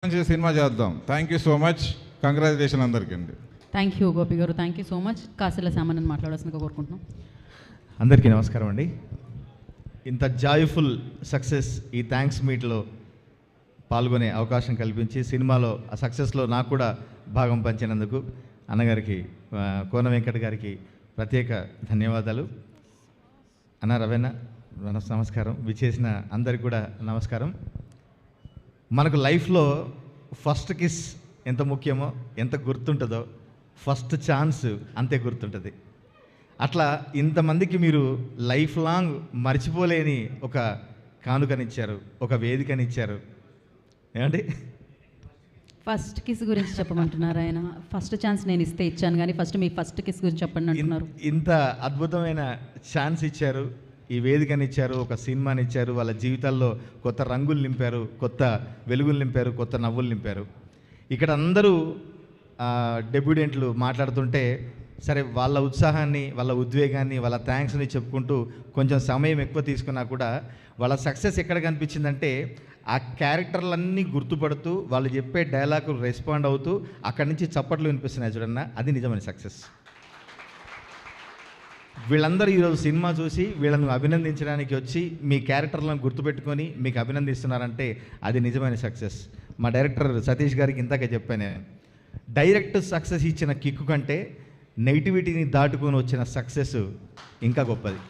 మంచి సినిమా చేద్దాం. Thank you so much. Congratulation అందరికీ అండి. థ్యాంక్ యూ గోపి గారు, థ్యాంక్ యూ సో మచ్. కాసిల సామాన్ మాట్లాడాల్సిందిగా కోరుకుంటున్నాం. అందరికీ నమస్కారం అండి. ఇంత జాయ్ఫుల్ సక్సెస్ ఈ థ్యాంక్స్ మీట్లో పాల్గొనే అవకాశం కల్పించి సినిమాలో ఆ సక్సెస్లో నాకు కూడా భాగం పంచినందుకు అన్నగారికి, కోన వెంకట గారికి ప్రత్యేక ధన్యవాదాలు. అన్న రవీణ నమస్కారం. విచ్చేసిన అందరికి కూడా నమస్కారం. మనకు లైఫ్లో ఫస్ట్ కిస్ ఎంత ముఖ్యమో, ఎంత గుర్తుంటుందో, ఫస్ట్ ఛాన్స్ అంతే గుర్తుంటుంది. అట్లా ఇంతమందికి మీరు లైఫ్ లాంగ్ మర్చిపోలేని ఒక కానుకనిచ్చారు, ఒక వేదికనిచ్చారు. ఏమండి, ఫస్ట్ కిస్ గురించి చెప్పమంటున్నారు ఆయన. ఫస్ట్ ఛాన్స్ నేను ఇస్తే ఇచ్చాను, కానీ ఫస్ట్ మీ ఫస్ట్ కిస్ గురించి చెప్పండి అంటున్నారు. ఇంత అద్భుతమైన ఛాన్స్ ఇచ్చారు, ఈ వేదికనిచ్చారు, ఒక సినిమాని ఇచ్చారు, వాళ్ళ జీవితాల్లో కొత్త రంగులు నింపారు, కొత్త వెలుగులు నింపారు, కొత్త నవ్వులు నింపారు. ఇక్కడ అందరూ డెబ్యూడెంట్లు మాట్లాడుతుంటే సరే వాళ్ళ ఉత్సాహాన్ని, వాళ్ళ ఉద్వేగాన్ని, వాళ్ళ థ్యాంక్స్ని చెప్పుకుంటూ కొంచెం సమయం ఎక్కువ తీసుకున్నా కూడా వాళ్ళ సక్సెస్ ఎక్కడ కనిపించిందంటే ఆ క్యారెక్టర్లన్నీ గుర్తుపడుతూ వాళ్ళు చెప్పే డైలాగు రెస్పాండ్ అవుతూ అక్కడి నుంచి చప్పట్లు వినిపిస్తున్నాయి చూడన్నా, అది నిజమైన సక్సెస్. వీళ్ళందరూ ఈరోజు సినిమా చూసి వీళ్ళను అభినందించడానికి వచ్చి మీ క్యారెక్టర్లను గుర్తుపెట్టుకొని మీకు అభినందిస్తున్నారంటే అది నిజమైన సక్సెస్. మా డైరెక్టర్ సతీష్ గారికి ఇందాక చెప్పాను, డైరెక్ట్ సక్సెస్ ఇచ్చిన కిక్కు కంటే నెగిటివిటీని దాటుకొని వచ్చిన సక్సెస్ ఇంకా గొప్పది.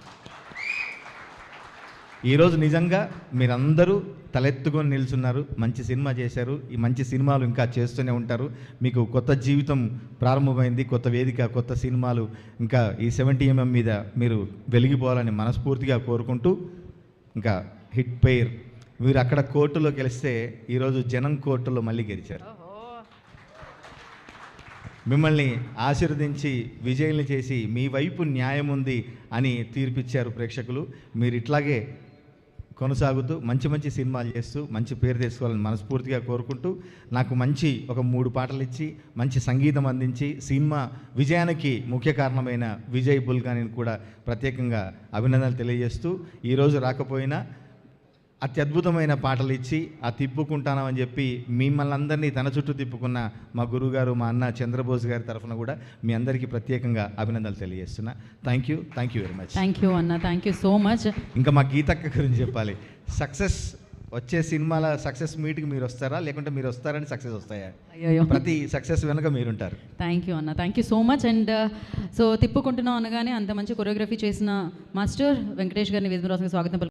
ఈరోజు నిజంగా మీరందరూ తలెత్తుకొని నిల్చున్నారు, మంచి సినిమా చేశారు, ఈ మంచి సినిమాలు ఇంకా చేస్తూనే ఉంటారు. మీకు కొత్త జీవితం ప్రారంభమైంది, కొత్త వేదిక, కొత్త సినిమాలు, ఇంకా ఈ 70mm మీద మీరు వెలిగిపోవాలని మనస్ఫూర్తిగా కోరుకుంటూ, ఇంకా హిట్ పెయిర్ మీరు అక్కడ కోర్టులో గెలిస్తే ఈరోజు జనం కోర్టులో మళ్ళీ గెలిచారు. మిమ్మల్ని ఆశీర్వదించి విజయాన్ని చేసి మీ వైపు న్యాయం ఉంది అని తీర్పిచ్చారు ప్రేక్షకులు. మీరు ఇట్లాగే కొనసాగుతూ మంచి మంచి సినిమాలు చేస్తూ మంచి పేరు తెచ్చుకోవాలని మనస్ఫూర్తిగా కోరుకుంటూ, నాకు మంచి ఒక 3 పాటలు ఇచ్చి మంచి సంగీతం అందించి సినిమా విజయానికి ముఖ్య కారణమైన విజయ్ బుల్గాని కూడా ప్రత్యేకంగా అభినందనలు తెలియజేస్తూ, ఈరోజు రాకపోయినా అత్యద్భుతమైన పాటలు ఇచ్చి ఆ తిప్పుకుంటానని చెప్పి మిమ్మల్ని అందరినీ తన చుట్టూ తిప్పుకున్న మా గురువుగారు, మా అన్న చంద్రబోస్ గారి తరఫున కూడా మీ అందరికీ ప్రత్యేకంగా అభినందనలు తెలియజేస్తున్నా. Thank you very much. Thank you అన్న, థ్యాంక్ యూ సో మచ్. ఇంకా మా గీతక్క గురించి చెప్పాలి. సక్సెస్ వచ్చే సినిమాల సక్సెస్ మీట్కి మీరు వస్తారా, లేకుంటే మీరు వస్తారని సక్సెస్ వస్తాయా? అయ్యో, ప్రతి సక్సెస్ వెనుక మీరుంటారు. థ్యాంక్ యూ అన్న, thank you so much. And so తిప్పుకుంటున్నాం అనగానే అంత మంచి కొరియోగ్రఫీ చేసిన మాస్టర్ వెంకటేష్ గారిని వేదిక స్వాగతం